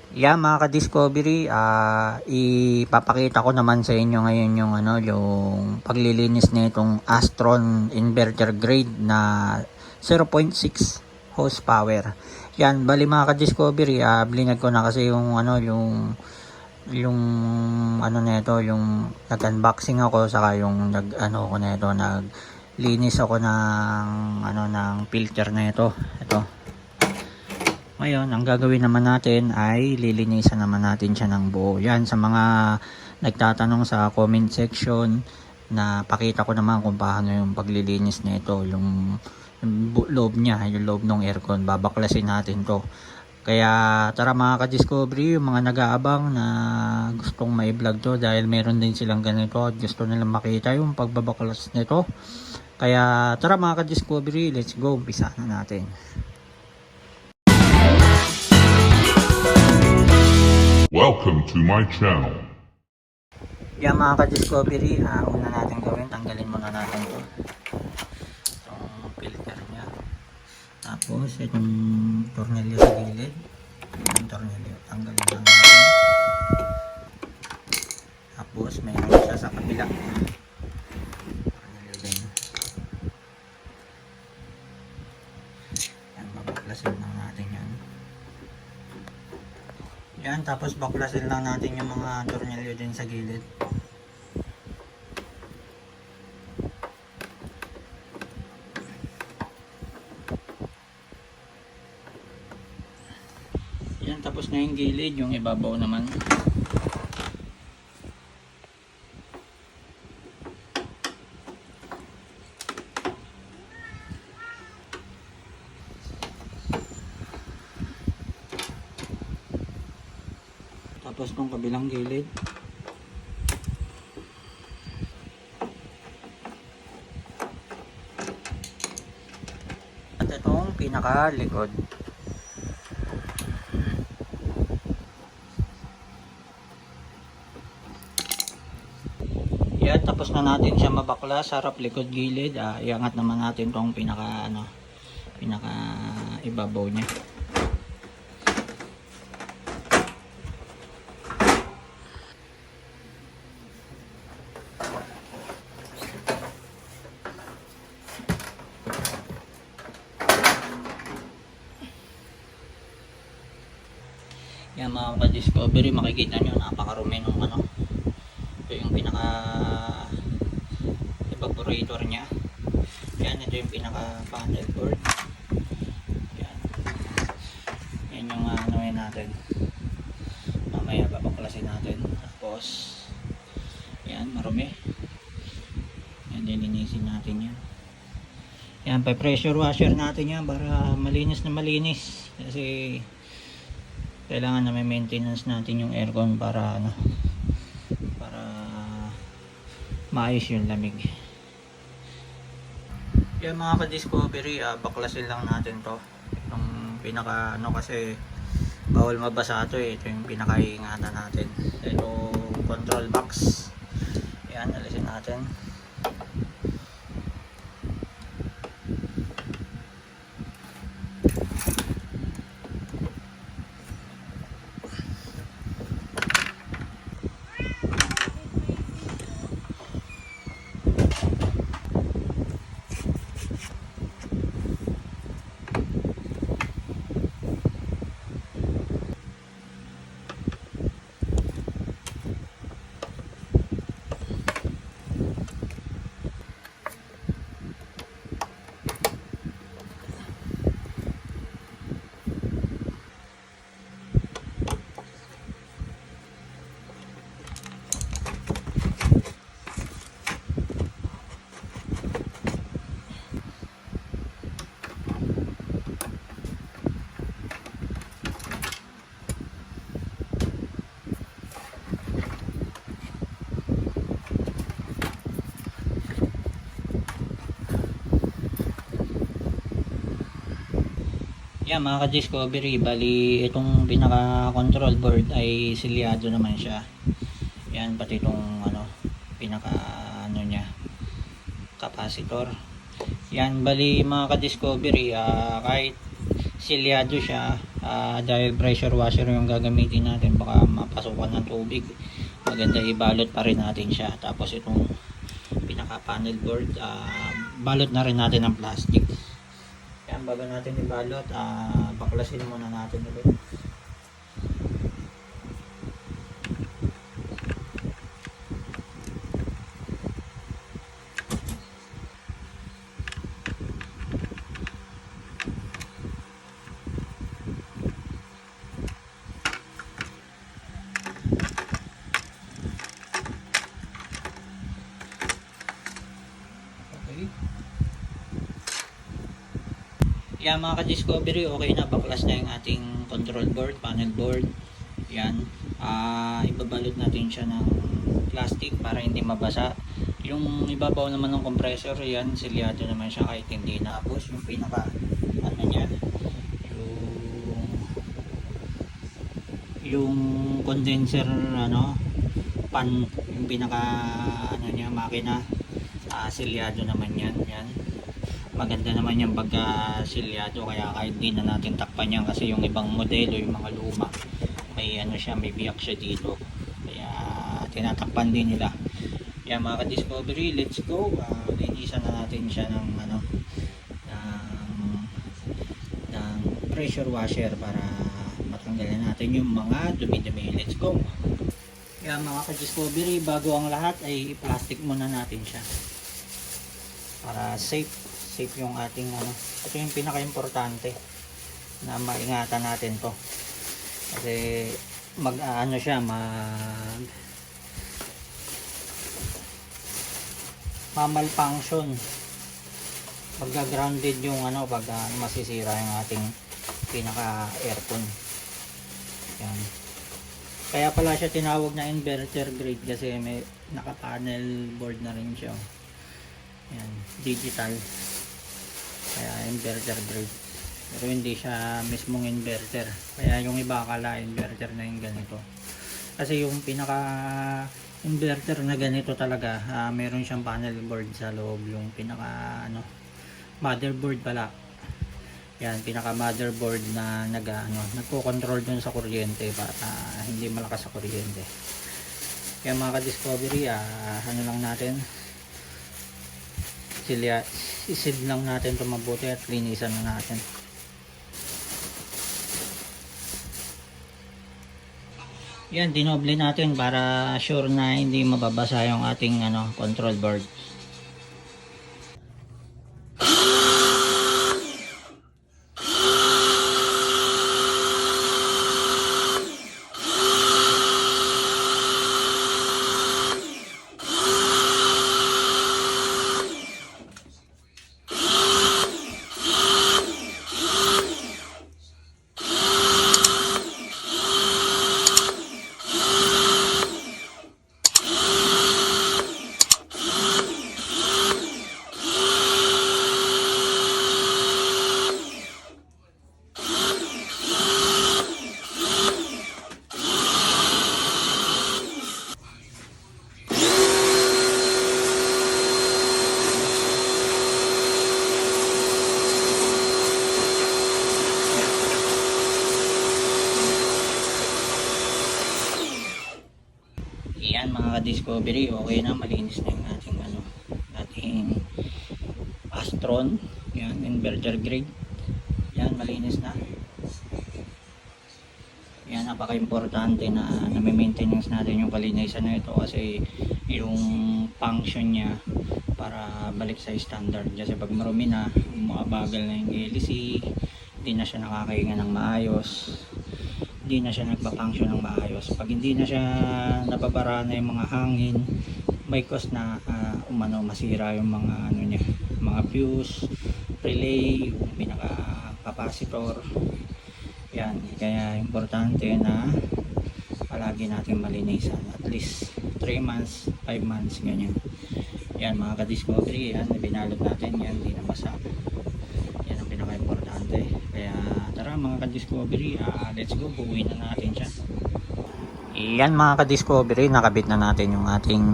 Yeah, mga ka-discovery, ipapakita ko naman sa inyo ngayon yung paglilinis nitong Astron inverter grade na 0.6 horsepower. Yan, bali mga ka-discovery, blinag ko na kasi yung nito, yung nag-unboxing ako, saka yung naglinis ako ng filter na ito. Ngayon, ang gagawin naman natin ay lilinisan naman natin siya ng buo. Yan, sa mga nagtatanong sa comment section, na pakita ko naman kung paano yung paglilinis nito, yung loob niya, yung loob ng aircon. Babaklasin natin to. Kaya tara mga ka-discovery, yung mga nag-aabang na gustong mai-vlog to, dahil meron din silang ganito at gusto nilang makita yung pagbabaklas nito. Kaya tara mga ka-discovery, let's go, umpisa na natin. Welcome to my channel. Yan mga ka-discovery, una natin gawin, tanggalin muna natin to, itong filter nya. Tapos itong tornilyo sa gilid, itong tornilyo tanggalin lang natin. Tapos mayroon siya sa kabila, tornilyo din. Yan, babaklasin lang natin yan. Yan, tapos baklasin lang natin yung mga tornilyo din sa gilid. Yan, tapos na yung gilid, yung ibabaw naman. Tapos tong kabilang gilid. At itong pinakalikod. Yan, tapos na natin siya mabaklas, harap, likod, gilid. Iangat naman natin tong pinaka ibabaw niya. Yan mga ka-discovery, makikita nyo napakarumi nung ito yung pinaka evaporator nya. Yan, ito yung pinaka panel board. Yan yung natin, mamaya babaklasin natin. Tapos yan, marumi. Yan, lilinisin natin yan. Yan, pa pressure washer natin yan para malinis na malinis, kasi kailangan na may maintenance natin yung aircon para para maayos yung lamig. Yan mga ka-discovery, baklasin lang natin to, itong pinaka kasi bawal mabasa to ito yung pinakaingatan natin. Ito control box, yan, alisin natin. Yan mga ka-discovery, bali itong pinaka control board ay silyado naman siya. Yan, pati itong pinaka nya, capacitor. Yan, bali mga ka-discovery, kahit silyado siya, dahil pressure washer yung gagamitin natin, baka mapasukan ng tubig. Maganda ibalot pa rin natin siya. Tapos itong pinaka panel board, balot na rin natin ng plastic. Yan, bago natin ibalot, baklasin muna natin ulit. Yan mga ka-discovery, okay na, baklas na yung ating control board, panel board. Yan, ibabalot natin siya ng plastic para hindi mabasa. Yung ibabaw naman ng compressor, yan, silyado naman siya kahit hindi naapos. Yung pinaka, ano niya, yung condenser, pan, yung pinaka, niya, makina, silyado naman yan, yan. Maganda naman yung pagka silyado, kaya kahit di na natin takpan yan, kasi yung ibang modelo, yung mga luma, may siya, may biyak siya dito, kaya tinatakpan din nila. Yan mga ka-discovery, let's go. Linisan na natin siya ng pressure washer para matanggalan natin yung mga dumi-dumi. Let's go. Yan mga ka-discovery, bago ang lahat ay i-plastic muna natin siya para safe yung ating ito yung pinaka-importante na maingatan natin to, kasi siya malfunction, magga-grounded yung pag masisira yung ating pinaka aircon. Yan, kaya pala siya tinawag na inverter grade, kasi may naka panel board na rin siya. Yan, digital, kaya inverter grade, pero hindi siya mismong inverter, kaya yung iba akala inverter na yung ganito. Kasi yung pinaka inverter na ganito talaga, meron siyang panel board sa loob, yung pinaka motherboard pala. Yan, pinaka motherboard na nagko-control dun sa kuryente para hindi malakas sa kuryente. Kaya mga ka-discovery, lang natin, isid lang natin ito mabuti at linisan na natin. Yan, dinoble natin para sure na hindi mababasa yung ating control board. Yan mga ka-discovery, okay na, malinis na yung ating Astron. Yan, inverter grade. Yan, malinis na. Yan, napaka-importante na na-maintenance natin yung kalinisan na ito, kasi yung function niya para balik sa standard. Kasi pag marumi na, umabagal na yung LC, hindi na siya nakakahinga ng maayos, hindi na siya nagpa-function ng maayos. Pag hindi na siya nababara na yung mga hangin, may cause na masira yung mga niya, mga fuse, relay, yung pinaka capacitor. Yan, kaya importante na palagi natin malinisan, at least 3 months, 5 months, ganyan. Yan mga ka-discovery, yan, binalot natin, yan, hindi na basa. Yan ang pinaka-importante. Kaya tara mga ka-discovery, let's go, buuin na natin siya. Yan mga ka-discovery, nakabit na natin yung ating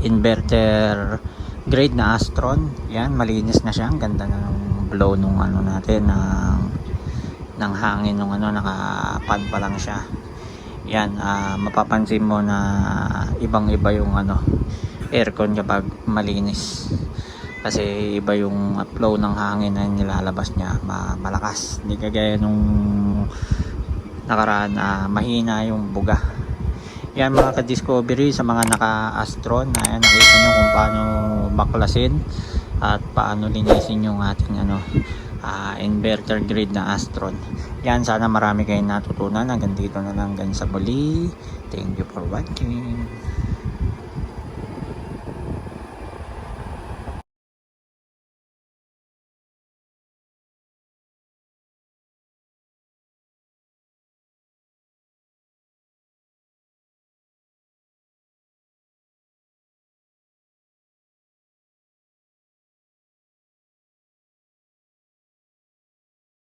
inverter grade na Astron. Yan, malinis na siya, ang ganda na ng blow nung natin, ng ng hangin nung nakapad pa lang siya. Yan, mapapansin mo na ibang iba yung aircon kapag malinis, kasi iba yung flow ng hangin na nilalabas niya, malakas, hindi kagaya nung nakaraan, mahina yung buga. Yan mga ka-discovery, sa mga naka-Astron, nakita nyo kung paano baklasin at paano linisin yung ating inverter grade na Astron. Yan, sana marami kayong natutunan. Hanggang dito na lang, hanggang sa muli. Thank you for watching.